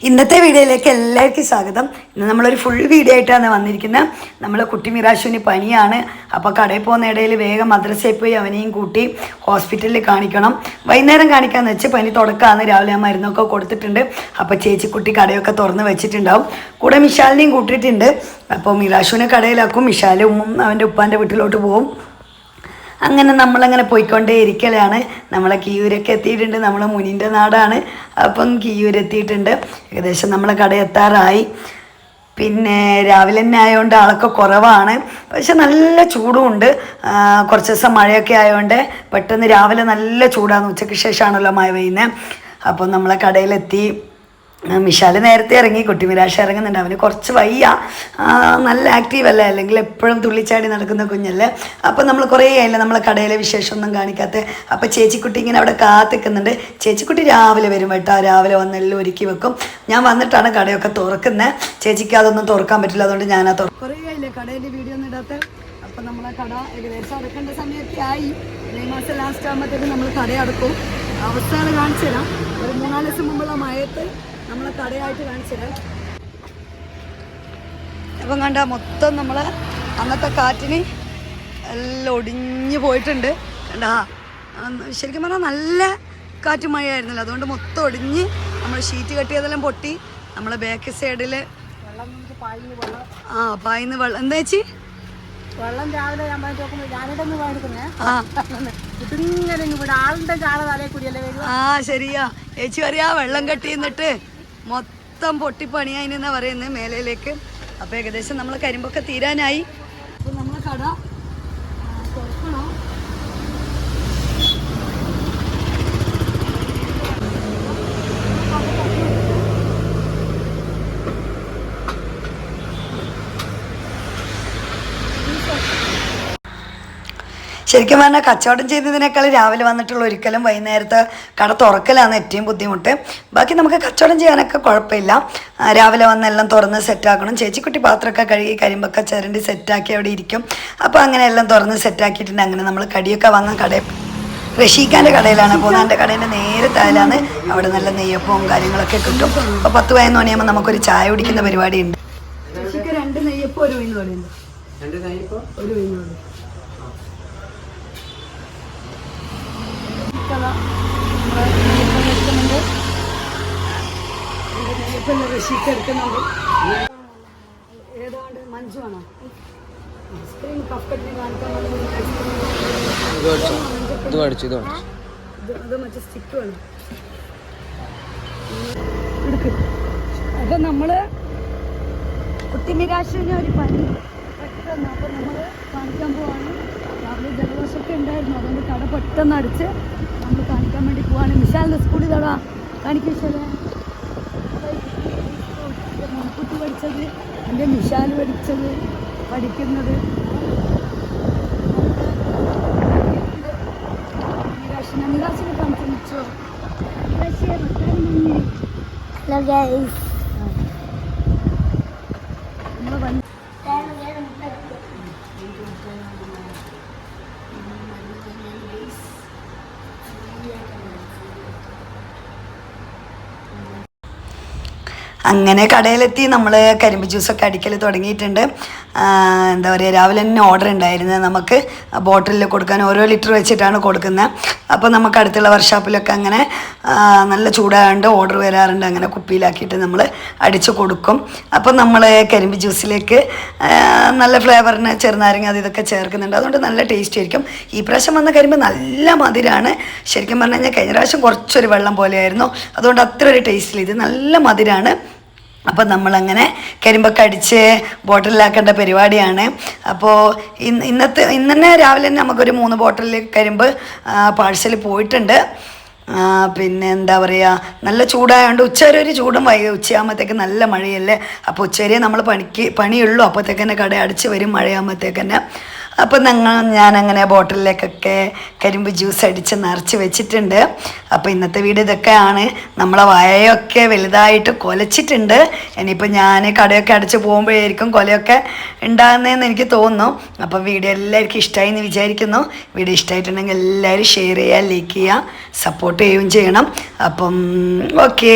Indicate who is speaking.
Speaker 1: ഇന്നത്തെ വീഡിയോയിലേക്ക് എല്ലാവർക്കും സ്വാഗതം. ഇന്ന് നമ്മളൊരു ഫുൾ വീഡിയോ ആയിട്ടാണ് വന്നിരിക്കുന്നത്. നമ്മൾ കുട്ടി മിറാശുവിന് പനിയാണ്. അപ്പോൾ കടയിൽ പോകുന്ന ഇടയിൽ വേഗം മദ്രസയിൽ പോയി അവനെയും കൂട്ടി ഹോസ്പിറ്റലിൽ കാണിക്കണം. വൈകുന്നേരം കാണിക്കാമെന്ന് വെച്ച് പനി തുടക്കമാണ്. രാവിലെ ആ മരുന്നൊക്കെ കൊടുത്തിട്ടുണ്ട്. അപ്പോൾ ചേച്ചിക്കുട്ടി കടയൊക്കെ തുറന്ന് വെച്ചിട്ടുണ്ടാവും. കൂടെ മിഷാലിനെയും കൂട്ടിയിട്ടുണ്ട്. അപ്പോൾ മിറാശുവിനെ കടയിലാക്കും. മിഷാലും അവൻ്റെ ഉപ്പാൻ്റെ വീട്ടിലോട്ട് പോകും. അങ്ങനെ നമ്മളങ്ങനെ പോയിക്കൊണ്ടേ ഇരിക്കലാണ്. നമ്മളെ കിയൂരൊക്കെ എത്തിയിട്ടുണ്ട്. നമ്മൾ മുനിൻ്റെ നാടാണ്. അപ്പം കിയൂരെത്തിയിട്ടുണ്ട്. ഏകദേശം നമ്മളെ കട എത്താറായി. പിന്നെ രാവിലെ തന്നെ ആയതുകൊണ്ട് ആളൊക്കെ കുറവാണ്. പക്ഷെ നല്ല ചൂടുമുണ്ട്. കുറച്ച് ദിവസം മഴയൊക്കെ ആയതുകൊണ്ട് പെട്ടെന്ന് രാവിലെ നല്ല ചൂടാണ്. ഉച്ചയ്ക്ക് ശേഷമാണല്ലോ മഴ പെയ്യുന്നത്. അപ്പം നമ്മളെ കടയിലെത്തി. മിഷാല് നേരത്തെ ഇറങ്ങി. കുട്ടി മിരാശ ഇറങ്ങുന്നുണ്ട്. അവന് കുറച്ച് വയ്യ. നല്ല ആക്റ്റീവല്ല, അല്ലെങ്കിൽ എപ്പോഴും തുള്ളിച്ചാടി നടക്കുന്ന കുഞ്ഞല്ലേ. അപ്പം നമ്മൾ കുറേ ആയില്ല നമ്മളെ കടയിലെ വിശേഷമൊന്നും കാണിക്കാത്ത. അപ്പം ചേച്ചിക്കുട്ടി ഇങ്ങനെ അവിടെ കാത്തിക്കുന്നുണ്ട്. ചേച്ചിക്കുട്ടി രാവിലെ വരും കേട്ടോ. രാവിലെ വന്നെല്ലാം ഒരുക്കി വെക്കും. ഞാൻ വന്നിട്ടാണ് കടയൊക്കെ തുറക്കുന്നത്. ചേച്ചിക്ക് അതൊന്നും തുറക്കാൻ പറ്റില്ല. അതുകൊണ്ട് ഞാനാ കുറേ ആയില്ലേ കടയിൻ്റെ വീഡിയോ ഒന്നും ഇടാത്ത. അപ്പം നമ്മളെ കട ഏകദേശം അടക്കേണ്ട സമയമൊക്കെ ആയി. മെയ് മാസം ലാസ്റ്റ് ആകുമ്പോഴത്തേക്ക് നമ്മൾ കട അടക്കും. അവസ്ഥകൾ കാണിച്ചു തരാം. ഒരു 3-4 ദിവസം മുമ്പുള്ള മഴയത്ത് നമ്മളെ കടയായിട്ട് കാണിച്ചുതരാം. അപ്പം കണ്ട മൊത്തം നമ്മൾ അന്നത്തെ കാറ്റിന് എല്ലാം ഒടിഞ്ഞു പോയിട്ടുണ്ട്. കണ്ടാ ശരിക്കും പറഞ്ഞാൽ നല്ല കാറ്റ് മഴയായിരുന്നല്ലോ. അതുകൊണ്ട് മൊത്തം ഒടിഞ്ഞ് നമ്മൾ ഷീറ്റ് കെട്ടിയതെല്ലാം പൊട്ടി. നമ്മളെ ബാക്ക് സൈഡിൽ പായിന്ന് വെള്ളം. എന്താ ചേച്ചി
Speaker 2: വെള്ളം രാവിലെ ഞാനിടന്ന് പോയിരിക്കുന്നേ.
Speaker 1: ശരിയാ ചേച്ചി പറയാ. വെള്ളം കെട്ടിന്നിട്ട് മൊത്തം പൊട്ടിപ്പണിയായിന്നാ പറയുന്നത് മേലയിലേക്ക്. അപ്പോൾ ഏകദേശം നമ്മൾ കരിമ്പൊക്കെ തീരാനായി. അപ്പോൾ നമ്മളെ കട തുറക്കണോ? ശരിക്കും പറഞ്ഞാൽ കച്ചവടം ചെയ്തതിനേക്കാൾ രാവിലെ വന്നിട്ടുള്ള ഒരിക്കലും വൈകുന്നേരത്തെ കട തുറക്കലാണ് ഏറ്റവും ബുദ്ധിമുട്ട്. ബാക്കി നമുക്ക് കച്ചവടം ചെയ്യാനൊക്കെ കുഴപ്പമില്ല. രാവിലെ വന്നെല്ലാം തുറന്ന് സെറ്റാക്കണം. ചേച്ചിക്കുട്ടി പാത്രമൊക്കെ കഴുകി കരിമ്പൊക്കെ ചിരണ്ടി സെറ്റാക്കി അവിടെ ഇരിക്കും. അപ്പോൾ അങ്ങനെ എല്ലാം തുറന്ന് സെറ്റാക്കിയിട്ടുണ്ട്. അങ്ങനെ നമ്മൾ കടിയൊക്കെ വാങ്ങാൻ കടയിൽ റഷീഖാൻ്റെ കടയിലാണ് പോകുന്നത്. എൻ്റെ കടേൻ്റെ നേരെ താഴെയാണ്. അവിടെ നല്ല നെയ്യപ്പവും കാര്യങ്ങളൊക്കെ കിട്ടും. അപ്പോൾ 10-11 മണിയാകുമ്പോൾ നമുക്കൊരു ചായ കുടിക്കുന്ന പരിപാടിയുണ്ട്. റഷീഖ് 2 നെയ്യപ്പം 1 ഉഴുന്ന് വടയുണ്ട്.
Speaker 2: 2 നെയ്യപ്പം
Speaker 1: 1 ഉഴുന്ന് വട. റഷീഖ് എടുക്കുന്നുണ്ട്. ഏതാണ്ട് മഞ്ജു ആണോ ഐസ്ക്രീം കപ്പറ്റി കാണിക്കാൻ മറ്റേ സ്റ്റിക്ക് വേണം. എടുക്കും. അപ്പൊ നമ്മള് കുട്ടി നിരാശന് ഒരു പനി പെട്ടെന്ന്. അപ്പൊ നമ്മള് കാണിക്കാൻ പോവാണ്. രാവിലെ ജലദോഷമൊക്കെ ഉണ്ടായിരുന്നു. അതുകൊണ്ട് കട പെട്ടെന്ന് അടിച്ച് നമ്മൾ കാണിക്കാൻ വേണ്ടി പോവാണ്. മിഷാലിൻ്റെ സ്കൂളിൽ തടാ കാണിക്കും. മിഷാലെ മൺകുട്ടി പഠിച്ചത്, എൻ്റെ മിഷാൽ പഠിക്കുന്നത് നിരാശനെ കാണിച്ചോ. നമ്മൾ വന്ന് അങ്ങനെ കടയിലെത്തി. നമ്മൾ കരിമ്പ് ജ്യൂസൊക്കെ അടിക്കൽ തുടങ്ങിയിട്ടുണ്ട്. എന്താ പറയുക, രാവിലെ തന്നെ ഓർഡർ ഉണ്ടായിരുന്നത്. നമുക്ക് ബോട്ടിലിൽ കൊടുക്കാൻ ഓരോ ലിറ്റർ വെച്ചിട്ടാണ് കൊടുക്കുന്നത്. അപ്പോൾ നമുക്ക് അടുത്തുള്ള വർക്ക്ഷോപ്പിലൊക്കെ അങ്ങനെ നല്ല ചൂടായതുകൊണ്ട് ഓർഡർ വരാറുണ്ട്. അങ്ങനെ കുപ്പിയിലാക്കിയിട്ട് നമ്മൾ അടിച്ചു കൊടുക്കും. അപ്പോൾ നമ്മൾ കരിമ്പ് ജ്യൂസിലേക്ക് നല്ല ഫ്ലേവറിന് ചെറുനാരങ്ങ അത് ഇതൊക്കെ ചേർക്കുന്നുണ്ട്. അതുകൊണ്ട് നല്ല ടേസ്റ്റ് ആയിരിക്കും. ഈ പ്രാവശ്യം വന്ന കരിമ്പ് നല്ല മധുരമാണ്. ശരിക്കും പറഞ്ഞു കഴിഞ്ഞാൽ കഴിഞ്ഞ പ്രാവശ്യം കുറച്ചൊരു വെള്ളം പോലെയായിരുന്നു. അതുകൊണ്ട് അത്ര ഒരു ടേസ്റ്റില്ല. ഇത് നല്ല മധുരമാണ്. അപ്പം നമ്മളങ്ങനെ കരിമ്പൊക്കെ അടിച്ച് ബോട്ടിലാക്കേണ്ട പരിപാടിയാണ്. അപ്പോൾ ഇന്ന് തന്നെ രാവിലെ തന്നെ നമുക്കൊരു 3 ബോട്ടിൽ കരിമ്പ് പാഴ്സൽ പോയിട്ടുണ്ട്. പിന്നെ എന്താ പറയുക, നല്ല ചൂടായതുകൊണ്ട് ഉച്ചവരെ ഒരു ചൂടും ഉച്ചയാകുമ്പോഴത്തേക്ക് നല്ല മഴയല്ലേ. അപ്പോൾ ഉച്ചവരെ നമ്മൾ പണിയുള്ളൂ. അപ്പോഴത്തേക്ക് തന്നെ കട അടിച്ച് വരും മഴയാകുമ്പോഴത്തേക്ക് തന്നെ. അപ്പം ഞാനങ്ങനെ ബോട്ടിലേക്കൊക്കെ കരിമ്പ് ജ്യൂസ് അടിച്ച് നിറച്ച് വെച്ചിട്ടുണ്ട്. അപ്പോൾ ഇന്നത്തെ വീഡിയോ ഇതൊക്കെയാണ്. നമ്മളെ വായയൊക്കെ വലുതായിട്ട് കൊലച്ചിട്ടുണ്ട്. ഇനിയിപ്പോൾ ഞാൻ കടയൊക്കെ അടച്ച് പോകുമ്പോഴായിരിക്കും കൊലയൊക്കെ ഉണ്ടാകുന്നതെന്ന് എനിക്ക് തോന്നുന്നു. അപ്പോൾ വീഡിയോ എല്ലാവർക്കും ഇഷ്ടമായി എന്ന് വിചാരിക്കുന്നു. വീഡിയോ ഇഷ്ടമായിട്ടുണ്ടെങ്കിൽ എല്ലാവരും ഷെയർ ചെയ്യുക, ലൈക്ക് ചെയ്യുക, സപ്പോർട്ട് ചെയ്യുകയും ചെയ്യണം. അപ്പം ഓക്കേ.